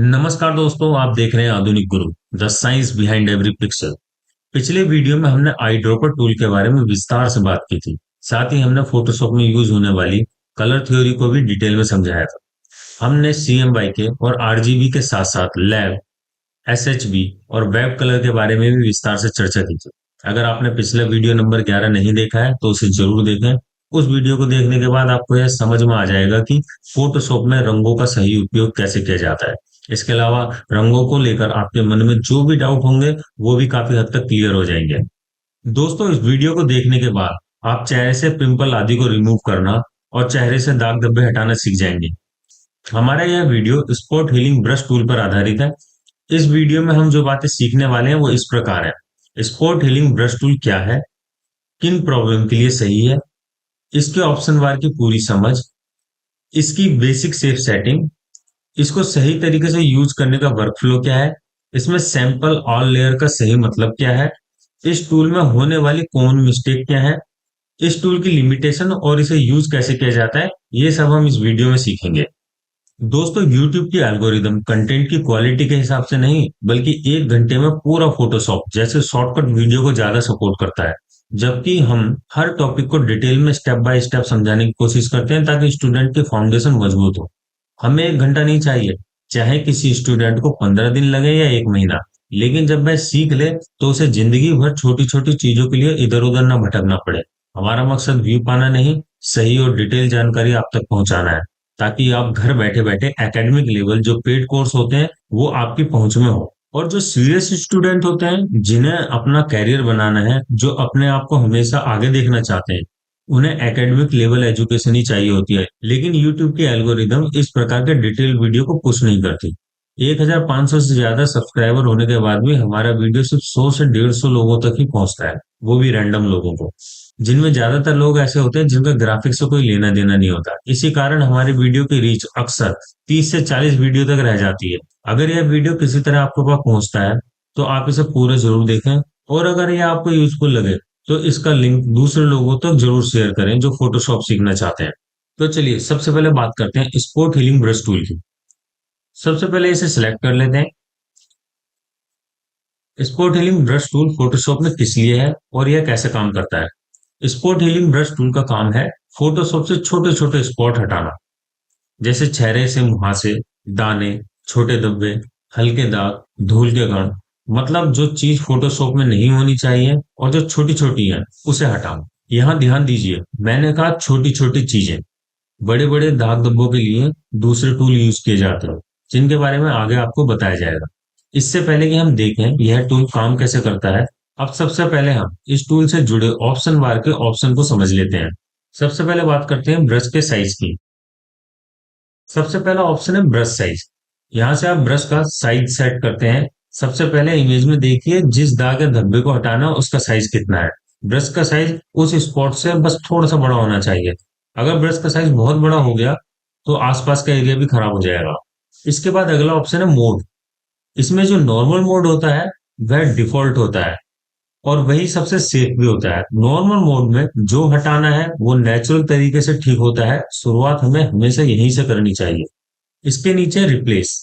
नमस्कार दोस्तों, आप देख रहे हैं आधुनिक गुरु the science behind every pixel. पिछले वीडियो में हमने आई ड्रॉपर टूल के बारे में विस्तार से बात की थी। साथ ही हमने फोटोशॉप में यूज होने वाली कलर थ्योरी को भी डिटेल में समझाया था। हमने CMYK और RGB के साथ साथ लैब, SHB और वेब कलर के बारे में भी विस्तार से चर्चा की थी। अगर आपने पिछला वीडियो नंबर 11 नहीं देखा है तो उसे जरूर देखें। उस वीडियो को देखने के बाद आपको यह समझ में आ जाएगा कि फोटोशॉप में रंगों का सही उपयोग कैसे किया जाता है। इसके अलावा रंगों को लेकर आपके मन में जो भी डाउट होंगे वो भी काफी हद तक क्लियर हो जाएंगे। दोस्तों, इस वीडियो को देखने के बाद आप चेहरे से पिंपल आदि को रिमूव करना और चेहरे से दाग धब्बे हटाना सीख जाएंगे। हमारा यह video spot healing brush tool पर आधारित है। इस वीडियो में हम जो बातें सीखने वाले हैं वो इस प्रकार है। स्पॉट हीलिंग ब्रश टूल क्या है, किन प्रॉब्लम के लिए सही है, इसके ऑप्शन वार की पूरी समझ, इसकी बेसिक सेफ सेटिंग, इसको सही तरीके से यूज करने का वर्कफ्लो क्या है, इसमें सैंपल ऑल लेयर का सही मतलब क्या है, इस टूल में होने वाली कॉमन मिस्टेक क्या है, इस टूल की लिमिटेशन और इसे यूज कैसे किया जाता है, ये सब हम इस वीडियो में सीखेंगे। दोस्तों, YouTube की एल्गोरिदम कंटेंट की क्वालिटी के हिसाब से नहीं बल्कि एक घंटे में पूरा फोटोशॉप जैसे शॉर्टकट वीडियो को ज्यादा सपोर्ट करता है। जबकि हम हर टॉपिक को डिटेल में स्टेप बाय स्टेप समझाने की कोशिश करते हैं ताकि स्टूडेंट की फाउंडेशन मजबूत हो। हमें एक घंटा नहीं चाहिए, चाहे किसी स्टूडेंट को 15 दिन लगे या एक महीना, लेकिन जब वह सीख ले तो उसे जिंदगी भर छोटी छोटी चीजों के लिए इधर उधर ना भटकना पड़े। हमारा मकसद व्यू पाना नहीं, सही और डिटेल जानकारी आप तक पहुंचाना है, ताकि आप घर बैठे बैठे एकेडमिक लेवल जो पेड कोर्स होते हैं वो आपकी पहुंच में हो। और जो सीरियस स्टूडेंट होते हैं, जिन्हें अपना कैरियर बनाना है, जो अपने आप को हमेशा आगे देखना चाहते हैं, उन्हें एकेडमिक लेवल एजुकेशन ही चाहिए होती है। लेकिन यूट्यूब की एल्गोरिदम इस प्रकार के डिटेल वीडियो को पुश नहीं करती। 1500 से ज्यादा सब्सक्राइबर होने के बाद भी हमारा वीडियो सिर्फ 100 से 150 लोगों तक ही पहुंचता है, वो भी रैंडम लोगों को, जिनमें ज्यादातर लोग ऐसे होते हैं जिनका ग्राफिक्स से कोई लेना देना नहीं होता। इसी कारण हमारी वीडियो की रीच अक्सर 30 से 40 वीडियो तक रह जाती है। अगर यह वीडियो किसी तरह आपके पास पहुंचता है तो आप इसे पूरे जरूर देखें, और अगर यह आपको यूजफुल लगे तो इसका लिंक दूसरे लोगों तक जरूर शेयर करें जो फोटोशॉप सीखना चाहते हैं। तो चलिए सबसे पहले बात करते हैं स्पोर्ट हीलिंग ब्रश टूल की। सबसे पहले इसे सिलेक्ट कर लेते हैं। Sport healing brush tool Photoshop में किस लिए है और यह कैसे काम करता है। स्पॉट हीलिंग ब्रश टूल का काम है फोटोशॉप से छोटे छोटे स्पॉट हटाना, जैसे चेहरे से मुहासे, दाने, छोटे धब्बे, हल्के दाग, धूल के कण। मतलब जो चीज फोटोशॉप में नहीं होनी चाहिए और जो छोटी छोटी है उसे हटाओ। यहाँ ध्यान दीजिए, मैंने कहा छोटी छोटी चीजें। बड़े बड़े दाग धब्बों के लिए दूसरे टूल यूज किए जाते हैं, जिनके बारे में आगे आपको बताया जाएगा। इससे पहले कि हम देखें यह टूल काम कैसे करता है, अब सबसे पहले हम इस टूल से जुड़े ऑप्शन बार के ऑप्शन को समझ लेते हैं। सबसे पहले बात करते हैं ब्रश के साइज की। सबसे पहला ऑप्शन है ब्रश साइज। यहाँ से आप ब्रश का साइज सेट करते हैं। सबसे पहले इमेज में देखिए जिस दाग या धब्बे को हटाना है उसका साइज कितना है। ब्रश का साइज उस स्पॉट से बस थोड़ा सा बड़ा होना चाहिए। अगर ब्रश का साइज बहुत बड़ा हो गया तो आसपास का एरिया भी खराब हो जाएगा। इसके बाद अगला ऑप्शन है मोड। इसमें जो नॉर्मल मोड होता है वह डिफॉल्ट होता है और वही सबसे सेफ भी होता है। नॉर्मल मोड में जो हटाना है वो नेचुरल तरीके से ठीक होता है। शुरुआत हमें हमेशा यहीं से करनी चाहिए। इसके नीचे रिप्लेस।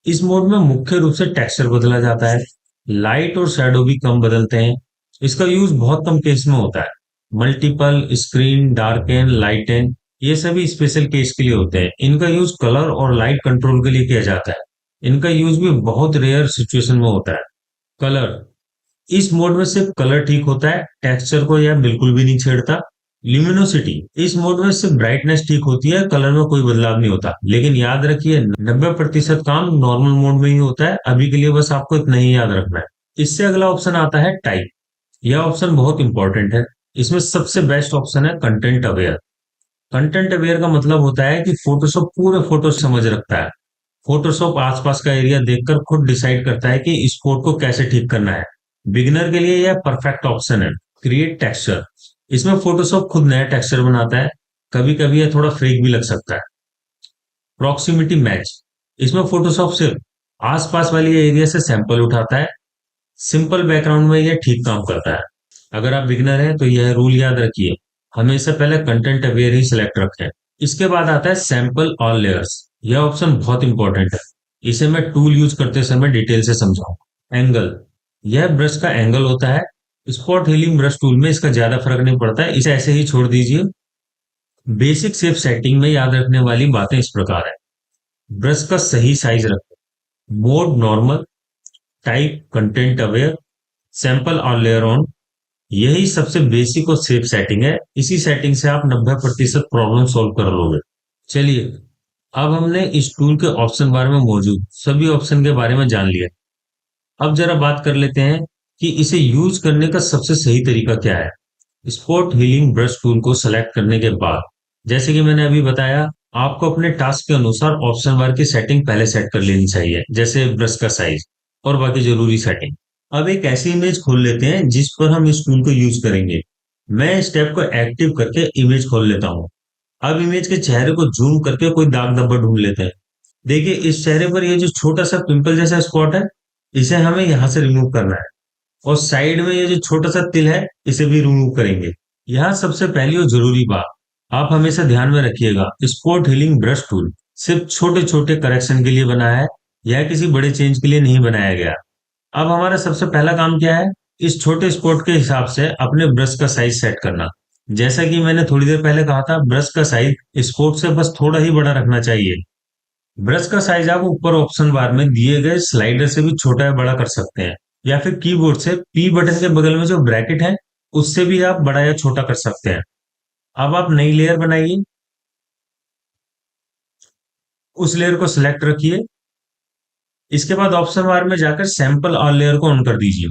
इस मोड में मुख्य रूप से टेक्सचर बदला जाता है, लाइट और शैडो भी कम बदलते हैं। इसका यूज बहुत कम केस में होता है। मल्टीपल स्क्रीन, डार्कन, लाइटन, ये सभी स्पेशल केस के लिए होते हैं। इनका यूज कलर और लाइट कंट्रोल के लिए किया जाता है। इनका यूज भी बहुत रेयर सिचुएशन में होता है। कलर। इस मोड में सिर्फ कलर ठीक होता है, टेक्सचर को यह बिल्कुल भी नहीं छेड़ता। ल्यूमिनोसिटी। इस मोड में सिर्फ ब्राइटनेस ठीक होती है, कलर में कोई बदलाव नहीं होता। लेकिन याद रखिए 90% काम नॉर्मल मोड में ही होता है। अभी के लिए बस आपको इतना ही याद रखना है। इससे अगला ऑप्शन आता है टाइप। यह ऑप्शन बहुत इंपॉर्टेंट है। इसमें सबसे बेस्ट ऑप्शन है कंटेंट अवेयर। कंटेंट अवेयर का मतलब होता है कि फोटोशॉप पूरे फोटो समझ रखता है। फोटोशॉप आसपास का एरिया देखकर खुद डिसाइड करता है कि इस फोटो को कैसे ठीक करना है। बिगिनर के लिए यह परफेक्ट ऑप्शन है। Create texture. इसमें फोटोशॉप खुद नया टेक्सचर बनाता है। कभी कभी यह थोड़ा फेक भी लग सकता है। Proximity match. इसमें फोटोशॉप सिर्फ आसपास वाली एरिया से सैंपल उठाता है। सिंपल बैकग्राउंड में यह ठीक काम करता है। अगर आप बिगिनर हैं तो यह रूल याद रखिए, हमेशा पहले कंटेंट अवेयर ही सिलेक्ट रखें। इसके बाद आता है सैंपल ऑल लेयर्स। यह ऑप्शन बहुत इंपॉर्टेंट है। इसे मैं टूल यूज करते समय डिटेल से समझाऊंगा। एंगल, यह ब्रश का एंगल होता है। स्पॉट हीलिंग ब्रश टूल में इसका ज्यादा फर्क नहीं पड़ता है, इसे ऐसे ही छोड़ दीजिए। बेसिक शेप सेटिंग में याद रखने वाली बातें इस प्रकार है। ब्रश का सही साइज रखें। Mode normal, type content aware, sample और लेयर ऑन, यही सबसे बेसिक और सेफ सेटिंग है। इसी सेटिंग से आप 90% प्रॉब्लम सॉल्व कर लोगे। चलिए, अब हमने इस टूल के ऑप्शन बार में मौजूद सभी ऑप्शन के बारे में जान लिया। अब जरा बात कर लेते हैं कि इसे यूज करने का सबसे सही तरीका क्या है। स्पॉट हीलिंग ब्रश टूल को सेलेक्ट करने के बाद, जैसे कि मैंने अभी बताया, आपको अपने टास्क के अनुसार ऑप्शन बार की सेटिंग पहले सेट कर लेनी चाहिए, जैसे ब्रश का साइज और बाकी जरूरी सेटिंग। अब एक ऐसी इमेज खोल लेते हैं जिस पर हम इस टूल को यूज करेंगे। मैं इस टैब को एक्टिव करके इमेज खोल लेता हूँ। अब इमेज के चेहरे को जूम करके कोई दाग धब्बा ढूंढ लेते हैं। देखिए, इस चेहरे पर ये जो छोटा सा पिंपल जैसा स्पॉट है, इसे हमें यहाँ से रिमूव करना है। और साइड में ये जो छोटा सा तिल है, इसे भी रिमूव करेंगे। यहाँ सबसे पहली और जरूरी बात आप हमेशा ध्यान में रखिएगा, स्पॉट हीलिंग ब्रश टूल सिर्फ छोटे छोटे करेक्शन के लिए बना है, यह किसी बड़े चेंज के लिए नहीं बनाया गया। अब हमारा सबसे पहला काम क्या है, इस छोटे स्पॉट के हिसाब से अपने ब्रश का साइज सेट करना। जैसा कि मैंने थोड़ी देर पहले कहा था, ब्रश का साइज स्पॉट से बस थोड़ा ही बड़ा रखना चाहिए। ब्रश का साइज आप ऊपर ऑप्शन बार में दिए गए स्लाइडर से भी छोटा या बड़ा कर सकते हैं, या फिर कीबोर्ड से पी बटन के बगल में जो ब्रैकेट है उससे भी आप बड़ा या छोटा कर सकते हैं। अब आप नई लेयर बनाइए, उस लेयर को सिलेक्ट रखिए। इसके बाद ऑप्शन बार में जाकर सैंपल और लेयर को ऑन कर दीजिए।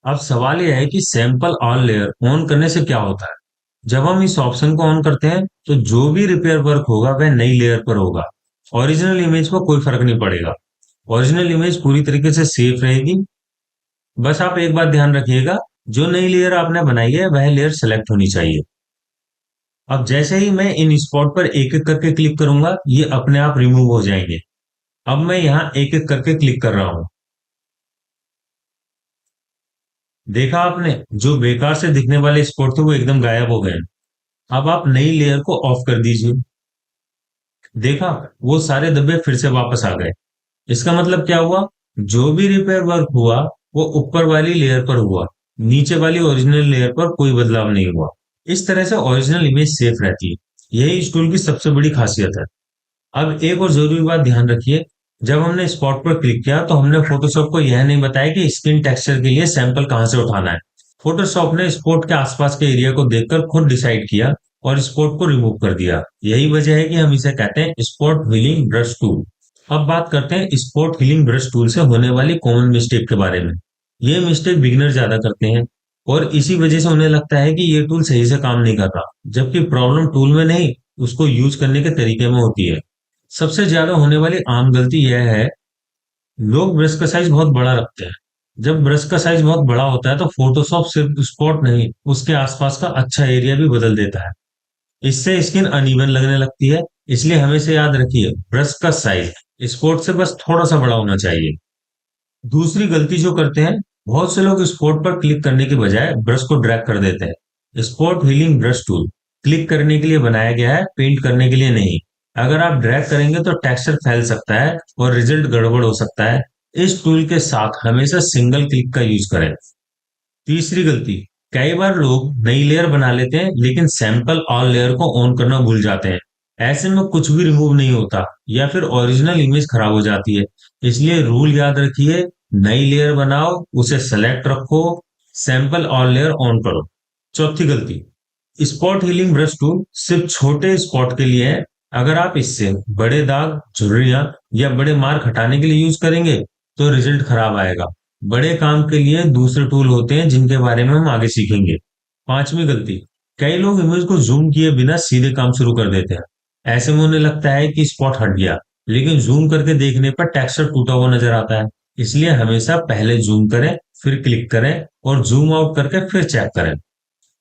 अब सवाल यह है कि सैंपल ऑन लेयर ऑन करने से क्या होता है। जब हम इस ऑप्शन को ऑन करते हैं तो जो भी रिपेयर वर्क होगा वह नई लेयर पर होगा। ओरिजिनल इमेज को कोई फर्क नहीं पड़ेगा। ओरिजिनल इमेज पूरी तरीके से सेफ रहेगी। बस आप एक बात ध्यान रखिएगा, जो नई लेयर आपने बनाई है वह लेयर सेलेक्ट होनी चाहिए। अब जैसे ही मैं इन स्पॉट पर एक एक करके क्लिक करूंगा, ये अपने आप रिमूव हो जाएंगे। अब मैं यहाँ एक एक करके क्लिक कर रहा हूं। देखा आपने, जो बेकार से दिखने वाले स्पॉट थे वो एकदम गायब हो गए। अब आप नई लेयर को ऑफ कर दीजिए। देखा, वो सारे धब्बे फिर से वापस आ गए। इसका मतलब क्या हुआ, जो भी रिपेयर वर्क हुआ वो ऊपर वाली लेयर पर हुआ, नीचे वाली ओरिजिनल लेयर पर कोई बदलाव नहीं हुआ। इस तरह से ओरिजिनल इमेज सेफ रहती है। यही इस टूल की सबसे बड़ी खासियत है। अब एक और जरूरी बात ध्यान रखिए, जब हमने स्पॉट पर क्लिक किया तो हमने फोटोशॉप को यह नहीं बताया कि स्किन टेक्सचर के लिए सैंपल कहां से उठाना है। फोटोशॉप ने स्पॉट के आसपास के एरिया को देखकर खुद डिसाइड किया और स्पॉट को रिमूव कर दिया। यही वजह है कि हम इसे कहते हैं स्पॉट हीलिंग ब्रश टूल। अब बात करते हैं स्पॉट हीलिंग ब्रश टूल से होने वाली कॉमन मिस्टेक के बारे में। ये मिस्टेक बिगिनर ज्यादा करते हैं और इसी वजह से उन्हें लगता है कि ये टूल सही से काम नहीं कर रहा, जबकि प्रॉब्लम टूल में नहीं, उसको यूज करने के तरीके में होती है। सबसे ज्यादा होने वाली आम गलती यह है, लोग ब्रश का साइज बहुत बड़ा रखते हैं। जब ब्रश का साइज बहुत बड़ा होता है तो फोटोशॉप सिर्फ स्पॉट नहीं, उसके आसपास का अच्छा एरिया भी बदल देता है। इससे स्किन अनइवन लगने लगती है। इसलिए हमेशा याद रखिए, ब्रश का साइज स्पॉट से बस थोड़ा सा बड़ा होना चाहिए। दूसरी गलती जो करते हैं, बहुत से लोग स्पॉट पर क्लिक करने के बजाय ब्रश को ड्रैग कर देते हैं। Spot healing brush tool click करने के लिए बनाया गया है, पेंट करने के लिए नहीं। अगर आप ड्रैग करेंगे तो टेक्सचर फैल सकता है और रिजल्ट गड़बड़ हो सकता है। इस टूल के साथ हमेशा सिंगल क्लिक का यूज करें। तीसरी गलती, कई बार लोग नई लेयर बना लेते हैं लेकिन सैंपल ऑल लेयर को ऑन करना भूल जाते हैं। ऐसे में कुछ भी रिमूव नहीं होता या फिर ओरिजिनल इमेज खराब हो जाती है। इसलिए रूल याद रखिए, नई लेयर बनाओ, उसे सेलेक्ट रखो, सैंपल ऑल लेयर ऑन करो। चौथी गलती, स्पॉट हीलिंग ब्रश टूल सिर्फ छोटे स्पॉट के लिए है। अगर आप इससे बड़े दाग, झुर्रियां या बड़े मार्क हटाने के लिए यूज करेंगे तो रिजल्ट खराब आएगा। बड़े काम के लिए दूसरे टूल होते हैं जिनके बारे में हम आगे सीखेंगे। पांचवी गलती, कई लोग इमेज को जूम किए बिना सीधे काम शुरू कर देते हैं। ऐसे में उन्हें लगता है कि स्पॉट हट गया, लेकिन जूम करके देखने पर टेक्सचर टूटा हुआ नजर आता है। इसलिए हमेशा पहले जूम करें, फिर क्लिक करें और जूम आउट करके फिर चेक करें।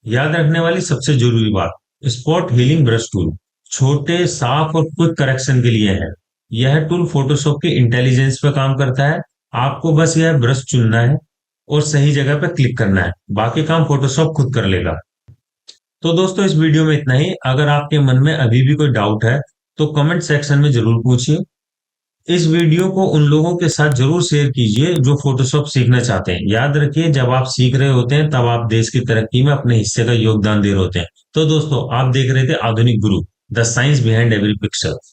याद रखने वाली सबसे जरूरी बात, स्पॉट हीलिंग ब्रश टूल छोटे, साफ और क्विक करेक्शन के लिए है। यह टूल फोटोशॉप की इंटेलिजेंस पे काम करता है। आपको बस यह ब्रश चुनना है और सही जगह पे क्लिक करना है, बाकी काम फोटोशॉप खुद कर लेगा। तो दोस्तों, इस वीडियो में इतना ही। अगर आपके मन में अभी भी कोई डाउट है तो कमेंट सेक्शन में जरूर पूछिए। इस वीडियो को उन लोगों के साथ जरूर शेयर कीजिए जो फोटोशॉप सीखना चाहते हैं। याद रखिए, जब आप सीख रहे होते हैं तब आप देश की तरक्की में अपने हिस्से का योगदान दे रहे होते हैं। तो दोस्तों, आप देख रहे थे आधुनिक गुरु, the science behind every picture.